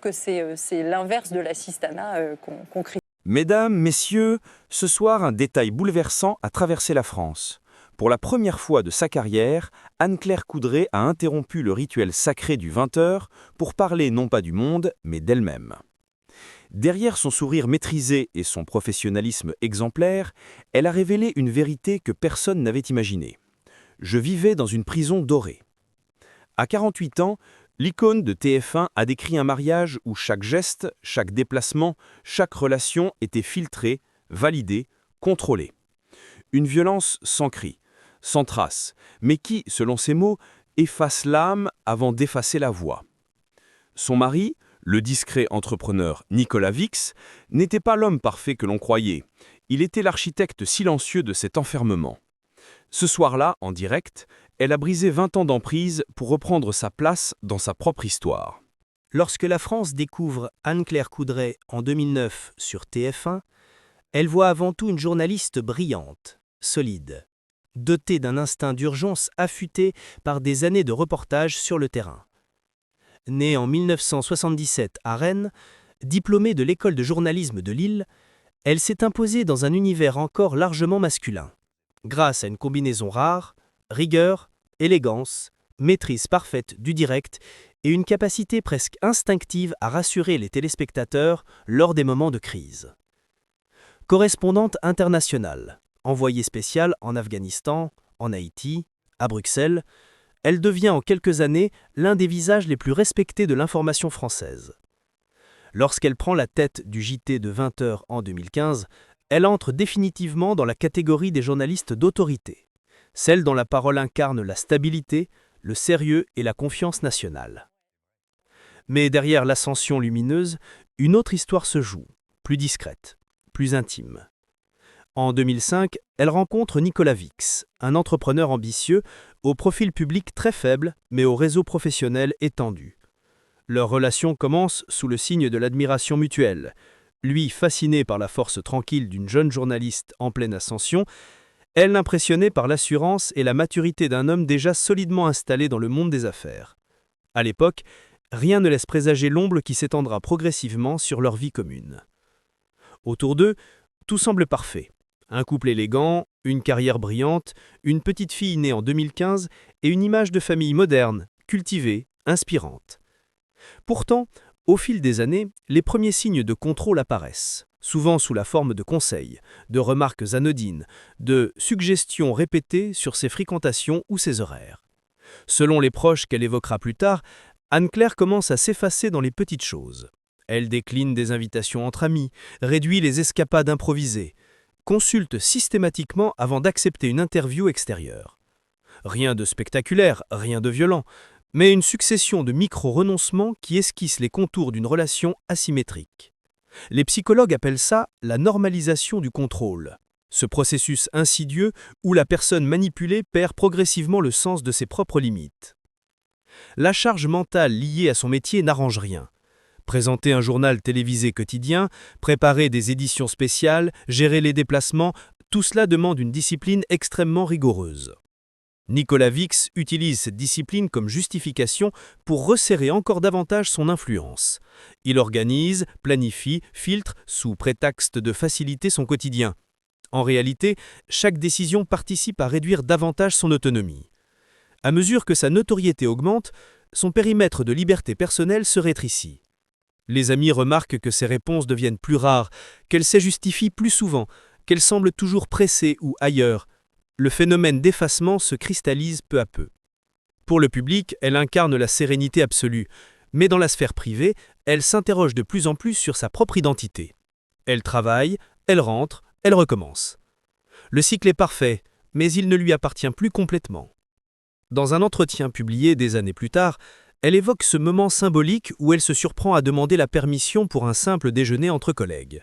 que c'est l'inverse de l'assistanat qu'on critique. Mesdames, messieurs, ce soir, un détail bouleversant a traversé la France. Pour la première fois de sa carrière, Anne-Claire Coudray a interrompu le rituel sacré du 20h pour parler non pas du monde, mais d'elle-même. Derrière son sourire maîtrisé et son professionnalisme exemplaire, elle a révélé une vérité que personne n'avait imaginée. Je vivais dans une prison dorée. À 48 ans, l'icône de TF1 a décrit un mariage où chaque geste, chaque déplacement, chaque relation était filtrée, validée, contrôlée. Une violence sans cri, sans trace, mais qui, selon ses mots, efface l'âme avant d'effacer la voix. Son mari, le discret entrepreneur Nicolas Vix, n'était pas l'homme parfait que l'on croyait. Il était l'architecte silencieux de cet enfermement. Ce soir-là, en direct, elle a brisé 20 ans d'emprise pour reprendre sa place dans sa propre histoire. Lorsque la France découvre Anne-Claire Coudray en 2009 sur TF1, elle voit avant tout une journaliste brillante, solide, dotée d'un instinct d'urgence affûté par des années de reportage sur le terrain. Née en 1977 à Rennes, diplômée de l'école de journalisme de Lille, elle s'est imposée dans un univers encore largement masculin. Grâce à une combinaison rare, rigueur, élégance, maîtrise parfaite du direct et une capacité presque instinctive à rassurer les téléspectateurs lors des moments de crise. Correspondante internationale, envoyée spéciale en Afghanistan, en Haïti, à Bruxelles, elle devient en quelques années l'un des visages les plus respectés de l'information française. Lorsqu'elle prend la tête du JT de 20h en 2015, elle entre définitivement dans la catégorie des journalistes d'autorité, celle dont la parole incarne la stabilité, le sérieux et la confiance nationale. Mais derrière l'ascension lumineuse, une autre histoire se joue, plus discrète, plus intime. En 2005, elle rencontre Nicolas Vix, un entrepreneur ambitieux, au profil public très faible, mais au réseau professionnel étendu. Leur relation commence sous le signe de l'admiration mutuelle. Lui fasciné par la force tranquille d'une jeune journaliste en pleine ascension, elle impressionnée par l'assurance et la maturité d'un homme déjà solidement installé dans le monde des affaires. À l'époque, rien ne laisse présager l'ombre qui s'étendra progressivement sur leur vie commune. Autour d'eux, tout semble parfait. Un couple élégant, une carrière brillante, une petite fille née en 2015 et une image de famille moderne, cultivée, inspirante. Pourtant, au fil des années, les premiers signes de contrôle apparaissent, souvent sous la forme de conseils, de remarques anodines, de suggestions répétées sur ses fréquentations ou ses horaires. Selon les proches qu'elle évoquera plus tard, Anne-Claire commence à s'effacer dans les petites choses. Elle décline des invitations entre amis, réduit les escapades improvisées, consulte systématiquement avant d'accepter une interview extérieure. Rien de spectaculaire, rien de violent, mais une succession de micro-renoncements qui esquissent les contours d'une relation asymétrique. Les psychologues appellent ça la normalisation du contrôle, ce processus insidieux où la personne manipulée perd progressivement le sens de ses propres limites. La charge mentale liée à son métier n'arrange rien. Présenter un journal télévisé quotidien, préparer des éditions spéciales, gérer les déplacements, tout cela demande une discipline extrêmement rigoureuse. Nicolas Vix utilise cette discipline comme justification pour resserrer encore davantage son influence. Il organise, planifie, filtre, sous prétexte de faciliter son quotidien. En réalité, chaque décision participe à réduire davantage son autonomie. À mesure que sa notoriété augmente, son périmètre de liberté personnelle se rétrécit. Les amis remarquent que ses réponses deviennent plus rares, qu'elle se justifie plus souvent, qu'elle semble toujours pressée ou ailleurs. Le phénomène d'effacement se cristallise peu à peu. Pour le public, elle incarne la sérénité absolue, mais dans la sphère privée, elle s'interroge de plus en plus sur sa propre identité. Elle travaille, elle rentre, elle recommence. Le cycle est parfait, mais il ne lui appartient plus complètement. Dans un entretien publié des années plus tard, elle évoque ce moment symbolique où elle se surprend à demander la permission pour un simple déjeuner entre collègues.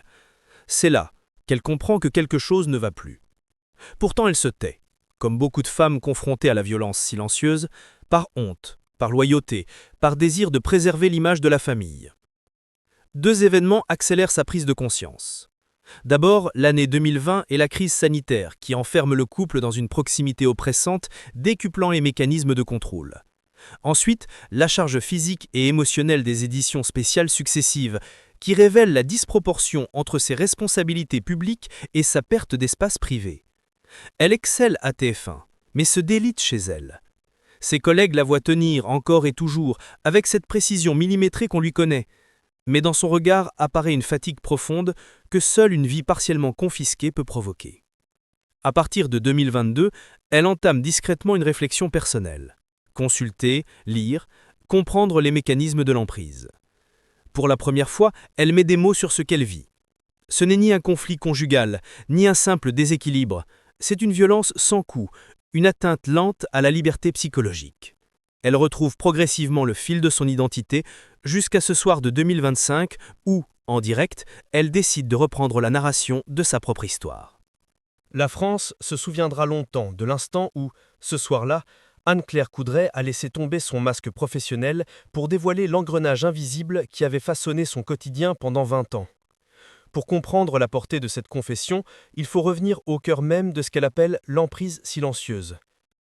C'est là qu'elle comprend que quelque chose ne va plus. Pourtant elle se tait, comme beaucoup de femmes confrontées à la violence silencieuse, par honte, par loyauté, par désir de préserver l'image de la famille. Deux événements accélèrent sa prise de conscience. D'abord, l'année 2020 et la crise sanitaire qui enferme le couple dans une proximité oppressante, décuplant les mécanismes de contrôle. Ensuite, la charge physique et émotionnelle des éditions spéciales successives, qui révèlent la disproportion entre ses responsabilités publiques et sa perte d'espace privé. Elle excelle à TF1, mais se délite chez elle. Ses collègues la voient tenir encore et toujours, avec cette précision millimétrée qu'on lui connaît. Mais dans son regard apparaît une fatigue profonde que seule une vie partiellement confisquée peut provoquer. À partir de 2022, elle entame discrètement une réflexion personnelle. Consulter, lire, comprendre les mécanismes de l'emprise. Pour la première fois, elle met des mots sur ce qu'elle vit. Ce n'est ni un conflit conjugal, ni un simple déséquilibre, c'est une violence sans coup, une atteinte lente à la liberté psychologique. Elle retrouve progressivement le fil de son identité jusqu'à ce soir de 2025 où, en direct, elle décide de reprendre la narration de sa propre histoire. La France se souviendra longtemps de l'instant où, ce soir-là, Anne-Claire Coudray a laissé tomber son masque professionnel pour dévoiler l'engrenage invisible qui avait façonné son quotidien pendant 20 ans. Pour comprendre la portée de cette confession, il faut revenir au cœur même de ce qu'elle appelle l'emprise silencieuse.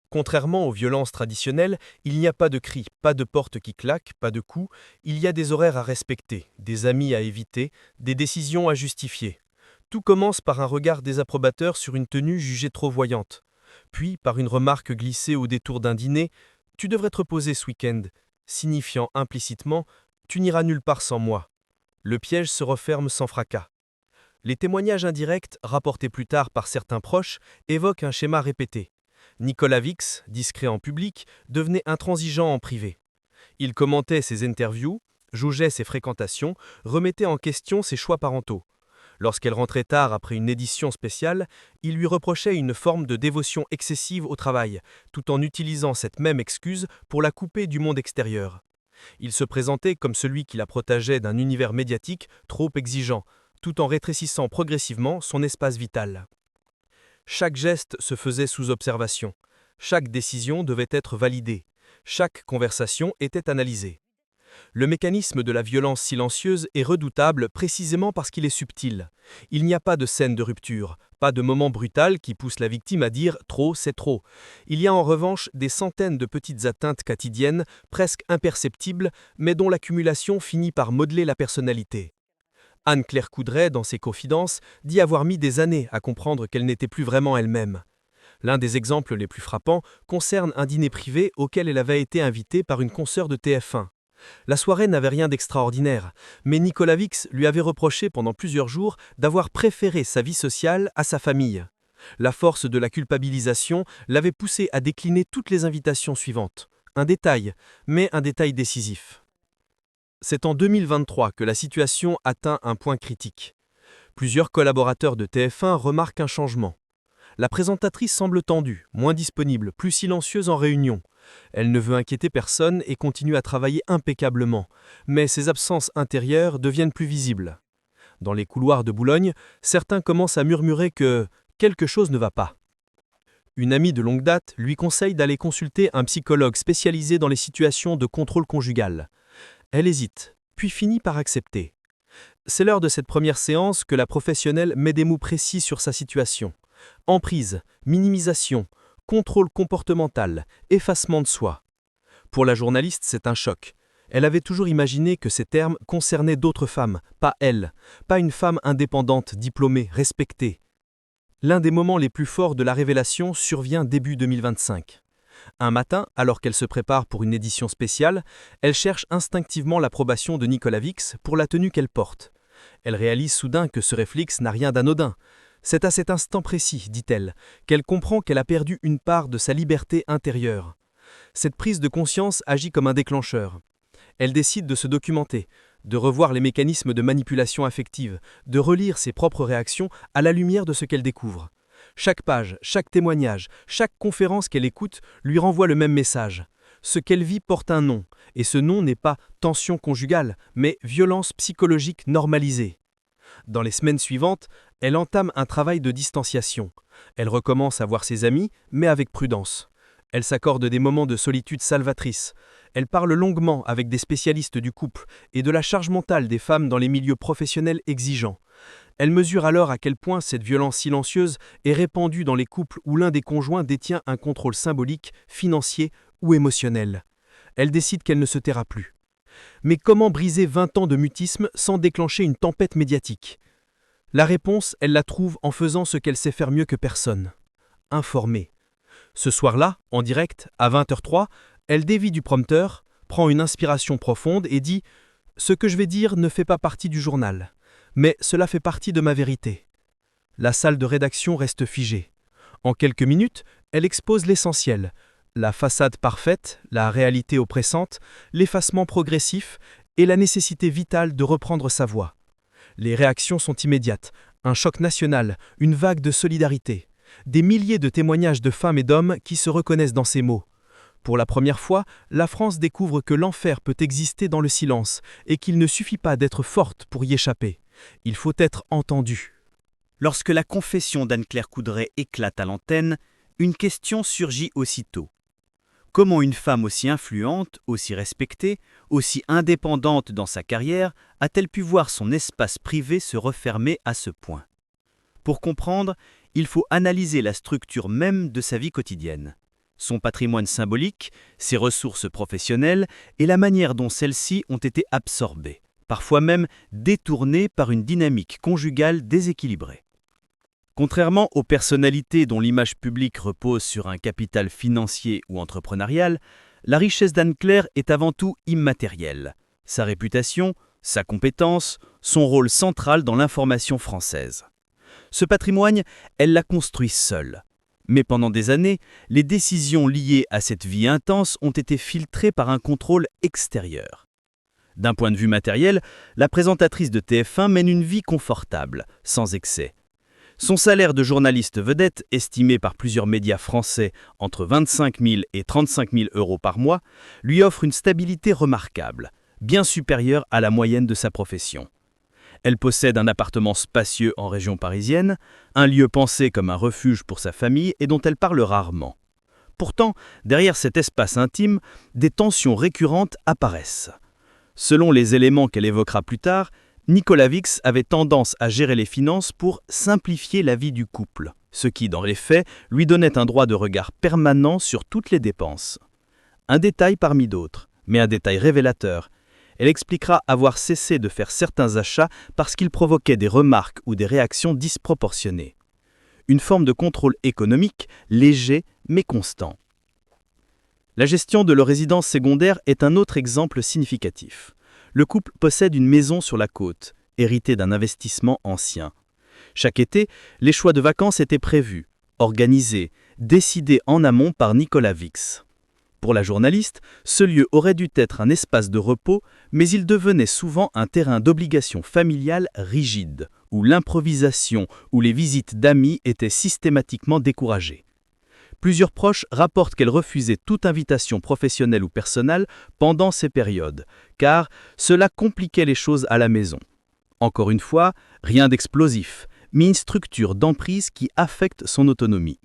Contrairement aux violences traditionnelles, il n'y a pas de cris, pas de porte qui claque, pas de coups, il y a des horaires à respecter, des amis à éviter, des décisions à justifier. Tout commence par un regard désapprobateur sur une tenue jugée trop voyante. Puis, par une remarque glissée au détour d'un dîner, « Tu devrais te reposer ce week-end », signifiant implicitement « Tu n'iras nulle part sans moi ». Le piège se referme sans fracas. Les témoignages indirects, rapportés plus tard par certains proches, évoquent un schéma répété. Nicolas Vix, discret en public, devenait intransigeant en privé. Il commentait ses interviews, jaugeait ses fréquentations, remettait en question ses choix parentaux. Lorsqu'elle rentrait tard après une édition spéciale, il lui reprochait une forme de dévotion excessive au travail, tout en utilisant cette même excuse pour la couper du monde extérieur. Il se présentait comme celui qui la protégeait d'un univers médiatique trop exigeant, tout en rétrécissant progressivement son espace vital. Chaque geste se faisait sous observation, chaque décision devait être validée, chaque conversation était analysée. Le mécanisme de la violence silencieuse est redoutable précisément parce qu'il est subtil. Il n'y a pas de scène de rupture, pas de moment brutal qui pousse la victime à dire « trop, c'est trop ». Il y a en revanche des centaines de petites atteintes quotidiennes, presque imperceptibles, mais dont l'accumulation finit par modeler la personnalité. Anne-Claire Coudray, dans ses confidences, dit avoir mis des années à comprendre qu'elle n'était plus vraiment elle-même. L'un des exemples les plus frappants concerne un dîner privé auquel elle avait été invitée par une consoeur de TF1. La soirée n'avait rien d'extraordinaire, mais Nicolas Vix lui avait reproché pendant plusieurs jours d'avoir préféré sa vie sociale à sa famille. La force de la culpabilisation l'avait poussé à décliner toutes les invitations suivantes. Un détail, mais un détail décisif. C'est en 2023 que la situation atteint un point critique. Plusieurs collaborateurs de TF1 remarquent un changement. La présentatrice semble tendue, moins disponible, plus silencieuse en réunion. Elle ne veut inquiéter personne et continue à travailler impeccablement, mais ses absences intérieures deviennent plus visibles. Dans les couloirs de Boulogne, certains commencent à murmurer que quelque chose ne va pas. Une amie de longue date lui conseille d'aller consulter un psychologue spécialisé dans les situations de contrôle conjugal. Elle hésite, puis finit par accepter. C'est lors de cette première séance que la professionnelle met des mots précis sur sa situation. Emprise, minimisation, contrôle comportemental, effacement de soi. Pour la journaliste, c'est un choc. Elle avait toujours imaginé que ces termes concernaient d'autres femmes, pas elle, pas une femme indépendante, diplômée, respectée. L'un des moments les plus forts de la révélation survient début 2025. Un matin, alors qu'elle se prépare pour une édition spéciale, elle cherche instinctivement l'approbation de Nicolas Vix pour la tenue qu'elle porte. Elle réalise soudain que ce réflexe n'a rien d'anodin. C'est à cet instant précis, dit-elle, qu'elle comprend qu'elle a perdu une part de sa liberté intérieure. Cette prise de conscience agit comme un déclencheur. Elle décide de se documenter, de revoir les mécanismes de manipulation affective, de relire ses propres réactions à la lumière de ce qu'elle découvre. Chaque page, chaque témoignage, chaque conférence qu'elle écoute lui renvoie le même message. Ce qu'elle vit porte un nom, et ce nom n'est pas tension conjugale, mais violence psychologique normalisée. Dans les semaines suivantes, elle entame un travail de distanciation. Elle recommence à voir ses amis, mais avec prudence. Elle s'accorde des moments de solitude salvatrice. Elle parle longuement avec des spécialistes du couple et de la charge mentale des femmes dans les milieux professionnels exigeants. Elle mesure alors à quel point cette violence silencieuse est répandue dans les couples où l'un des conjoints détient un contrôle symbolique, financier ou émotionnel. elle décide qu'elle ne se taira plus. Mais comment briser 20 ans de mutisme sans déclencher une tempête médiatique? La réponse, elle la trouve en faisant ce qu'elle sait faire mieux que personne: informer. Ce soir-là, en direct, à 20h03, elle dévie du prompteur, prend une inspiration profonde et dit « Ce que je vais dire ne fait pas partie du journal, mais cela fait partie de ma vérité. » La salle de rédaction reste figée. En quelques minutes, elle expose l'essentiel: la façade parfaite, la réalité oppressante, l'effacement progressif et la nécessité vitale de reprendre sa voix. Les réactions sont immédiates: un choc national, une vague de solidarité. Des milliers de témoignages de femmes et d'hommes qui se reconnaissent dans ces mots. Pour la première fois, la France découvre que l'enfer peut exister dans le silence et qu'il ne suffit pas d'être forte pour y échapper. Il faut être entendu. Lorsque la confession d'Anne-Claire Coudray éclate à l'antenne, une question surgit aussitôt. Comment une femme aussi influente, aussi respectée, aussi indépendante dans sa carrière, a-t-elle pu voir son espace privé se refermer à ce point? Pour comprendre, il faut analyser la structure même de sa vie quotidienne, son patrimoine symbolique, ses ressources professionnelles et la manière dont celles-ci ont été absorbées, parfois même détournées par une dynamique conjugale déséquilibrée. Contrairement aux personnalités dont l'image publique repose sur un capital financier ou entrepreneurial, la richesse d'Anne-Claire est avant tout immatérielle. Sa réputation, sa compétence, son rôle central dans l'information française. Ce patrimoine, elle l'a construit seule. Mais pendant des années, les décisions liées à cette vie intense ont été filtrées par un contrôle extérieur. D'un point de vue matériel, la présentatrice de TF1 mène une vie confortable, sans excès. Son salaire de journaliste vedette, estimé par plusieurs médias français entre 25 000 et 35 000 euros par mois, lui offre une stabilité remarquable, bien supérieure à la moyenne de sa profession. Elle possède un appartement spacieux en région parisienne, un lieu pensé comme un refuge pour sa famille et dont elle parle rarement. Pourtant, derrière cet espace intime, des tensions récurrentes apparaissent. Selon les éléments qu'elle évoquera plus tard, Nicolas Vix avait tendance à gérer les finances pour simplifier la vie du couple, ce qui, dans les faits, lui donnait un droit de regard permanent sur toutes les dépenses. Un détail parmi d'autres, mais un détail révélateur. Elle expliquera avoir cessé de faire certains achats parce qu'ils provoquaient des remarques ou des réactions disproportionnées. Une forme de contrôle économique, léger mais constant. La gestion de leur résidence secondaire est un autre exemple significatif. Le couple possède une maison sur la côte, héritée d'un investissement ancien. Chaque été, les choix de vacances étaient prévus, organisés, décidés en amont par Nicolas Vix. Pour la journaliste, ce lieu aurait dû être un espace de repos, mais il devenait souvent un terrain d'obligation familiale rigide, où l'improvisation ou les visites d'amis étaient systématiquement découragées. Plusieurs proches rapportent qu'elle refusait toute invitation professionnelle ou personnelle pendant ces périodes, car cela compliquait les choses à la maison. Encore une fois, rien d'explosif, mais une structure d'emprise qui affecte son autonomie.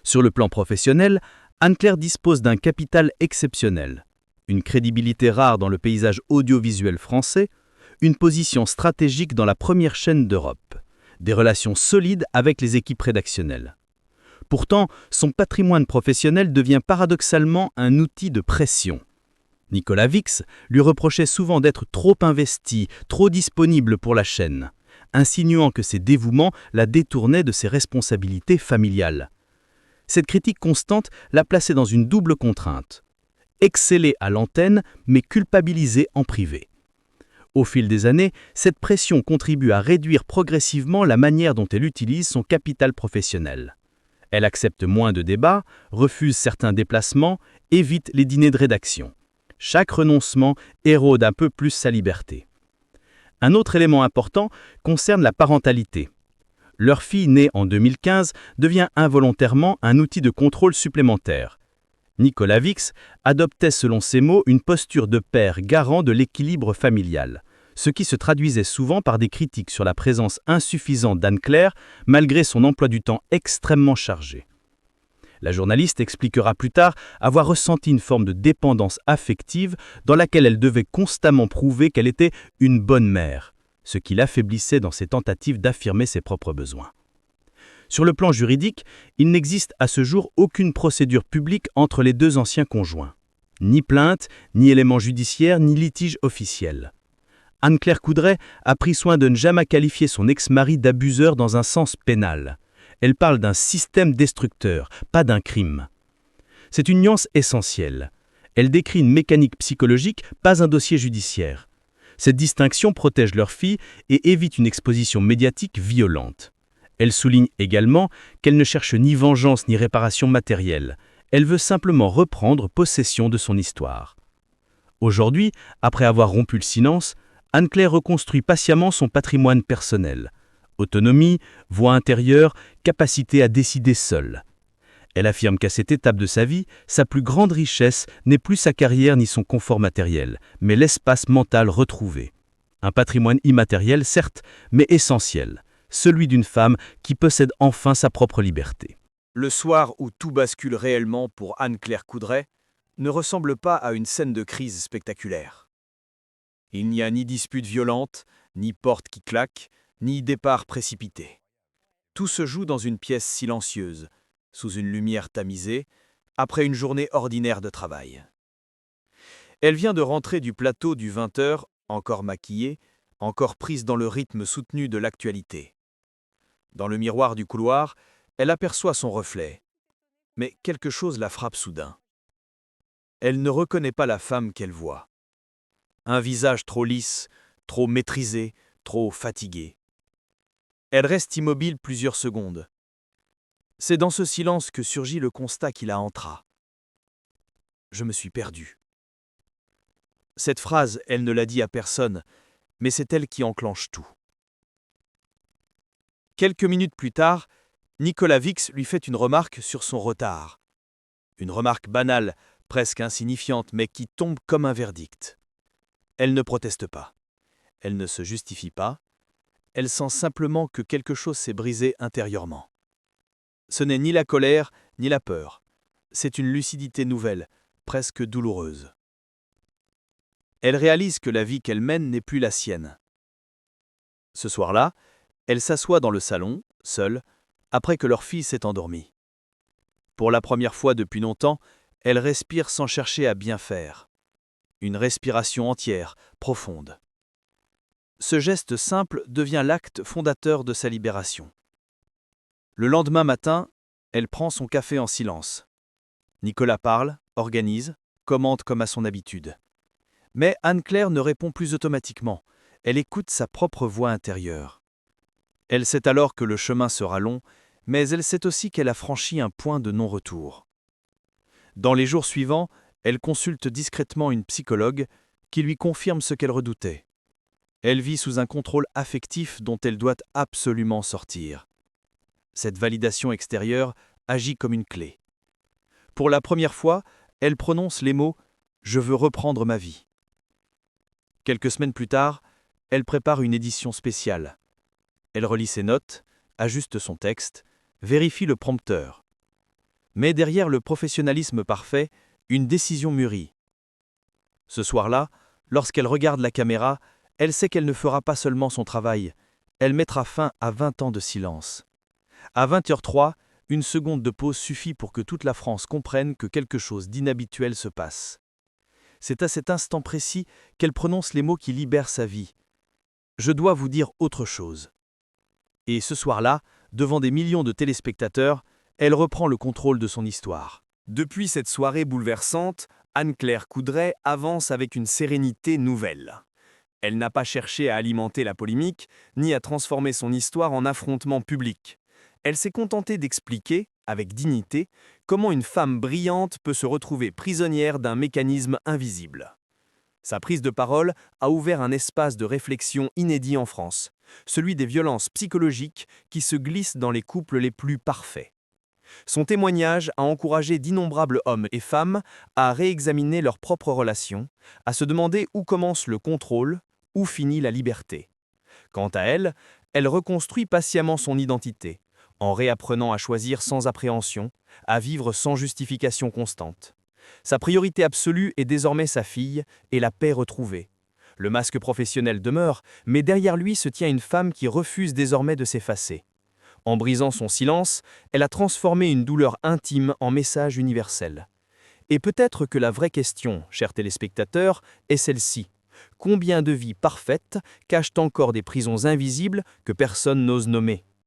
Sur le plan professionnel, Anne-Claire dispose d'un capital exceptionnel, une crédibilité rare dans le paysage audiovisuel français, une position stratégique dans la première chaîne d'Europe, des relations solides avec les équipes rédactionnelles. Pourtant, son patrimoine professionnel devient paradoxalement un outil de pression. Nicolas Vix lui reprochait souvent d'être trop investi, trop disponible pour la chaîne, insinuant que ses dévouements la détournaient de ses responsabilités familiales. Cette critique constante l'a placée dans une double contrainte: exceller à l'antenne, mais culpabiliser en privé. Au fil des années, cette pression contribue à réduire progressivement la manière dont elle utilise son capital professionnel. Elle accepte moins de débats, refuse certains déplacements, évite les dîners de rédaction. Chaque renoncement érode un peu plus sa liberté. Un autre élément important concerne la parentalité. Leur fille née en 2015 devient involontairement un outil de contrôle supplémentaire. Nicolas Vix adoptait selon ses mots une posture de père garant de l'équilibre familial, ce qui se traduisait souvent par des critiques sur la présence insuffisante d'Anne-Claire malgré son emploi du temps extrêmement chargé. La journaliste expliquera plus tard avoir ressenti une forme de dépendance affective dans laquelle elle devait constamment prouver qu'elle était une bonne mère, ce qui l'affaiblissait dans ses tentatives d'affirmer ses propres besoins. Sur le plan juridique, il n'existe à ce jour aucune procédure publique entre les deux anciens conjoints. Ni plainte, ni élément judiciaire, ni litige officiel. Anne-Claire Coudray a pris soin de ne jamais qualifier son ex-mari d'abuseur dans un sens pénal. Elle parle d'un système destructeur, pas d'un crime. C'est une nuance essentielle. Elle décrit une mécanique psychologique, pas un dossier judiciaire. Cette distinction protège leur fille et évite une exposition médiatique violente. Elle souligne également qu'elle ne cherche ni vengeance ni réparation matérielle. Elle veut simplement reprendre possession de son histoire. Aujourd'hui, après avoir rompu le silence, Anne-Claire reconstruit patiemment son patrimoine personnel. Autonomie, voix intérieure, capacité à décider seule. Elle affirme qu'à cette étape de sa vie, sa plus grande richesse n'est plus sa carrière ni son confort matériel, mais l'espace mental retrouvé. Un patrimoine immatériel, certes, mais essentiel, celui d'une femme qui possède enfin sa propre liberté. Le soir où tout bascule réellement pour Anne-Claire Coudray ne ressemble pas à une scène de crise spectaculaire. Il n'y a ni dispute violente, ni porte qui claque, ni départ précipité. Tout se joue dans une pièce silencieuse, sous une lumière tamisée, après une journée ordinaire de travail. Elle vient de rentrer du plateau du 20h, encore maquillée, encore prise dans le rythme soutenu de l'actualité. Dans le miroir du couloir, elle aperçoit son reflet. Mais quelque chose la frappe soudain. Elle ne reconnaît pas la femme qu'elle voit. Un visage trop lisse, trop maîtrisé, trop fatigué. Elle reste immobile plusieurs secondes. C'est dans ce silence que surgit le constat qui la entra. Je me suis perdu. Cette phrase, elle ne l'a dit à personne, mais c'est elle qui enclenche tout. Quelques minutes plus tard, Nicolas Vix lui fait une remarque sur son retard. Une remarque banale, presque insignifiante, mais qui tombe comme un verdict. Elle ne proteste pas. Elle ne se justifie pas. Elle sent simplement que quelque chose s'est brisé intérieurement. Ce n'est ni la colère, ni la peur. C'est une lucidité nouvelle, presque douloureuse. Elle réalise que la vie qu'elle mène n'est plus la sienne. Ce soir-là, elle s'assoit dans le salon, seule, après que leur fille s'est endormie. Pour la première fois depuis longtemps, elle respire sans chercher à bien faire. Une respiration entière, profonde. Ce geste simple devient l'acte fondateur de sa libération. Le lendemain matin, elle prend son café en silence. Nicolas parle, organise, commente comme à son habitude. Mais Anne-Claire ne répond plus automatiquement. Elle écoute sa propre voix intérieure. Elle sait alors que le chemin sera long, mais elle sait aussi qu'elle a franchi un point de non-retour. Dans les jours suivants, elle consulte discrètement une psychologue qui lui confirme ce qu'elle redoutait. Elle vit sous un contrôle affectif dont elle doit absolument sortir. Cette validation extérieure agit comme une clé. Pour la première fois, elle prononce les mots « Je veux reprendre ma vie ». Quelques semaines plus tard, elle prépare une édition spéciale. Elle relit ses notes, ajuste son texte, vérifie le prompteur. Mais derrière le professionnalisme parfait, une décision mûrit. Ce soir-là, lorsqu'elle regarde la caméra, elle sait qu'elle ne fera pas seulement son travail, elle mettra fin à 20 ans de silence. À 20h03, une seconde de pause suffit pour que toute la France comprenne que quelque chose d'inhabituel se passe. C'est à cet instant précis qu'elle prononce les mots qui libèrent sa vie. « Je dois vous dire autre chose ». Et ce soir-là, devant des millions de téléspectateurs, elle reprend le contrôle de son histoire. Depuis cette soirée bouleversante, Anne-Claire Coudray avance avec une sérénité nouvelle. Elle n'a pas cherché à alimenter la polémique, ni à transformer son histoire en affrontement public. Elle s'est contentée d'expliquer, avec dignité, comment une femme brillante peut se retrouver prisonnière d'un mécanisme invisible. Sa prise de parole a ouvert un espace de réflexion inédit en France, celui des violences psychologiques qui se glissent dans les couples les plus parfaits. Son témoignage a encouragé d'innombrables hommes et femmes à réexaminer leurs propres relations, à se demander où commence le contrôle, où finit la liberté. Quant à elle, elle reconstruit patiemment son identité, en réapprenant à choisir sans appréhension, à vivre sans justification constante. Sa priorité absolue est désormais sa fille et la paix retrouvée. Le masque professionnel demeure, mais derrière lui se tient une femme qui refuse désormais de s'effacer. En brisant son silence, elle a transformé une douleur intime en message universel. Et peut-être que la vraie question, chers téléspectateurs, est celle-ci. Combien de vies parfaites cachent encore des prisons invisibles que personne n'ose nommer ?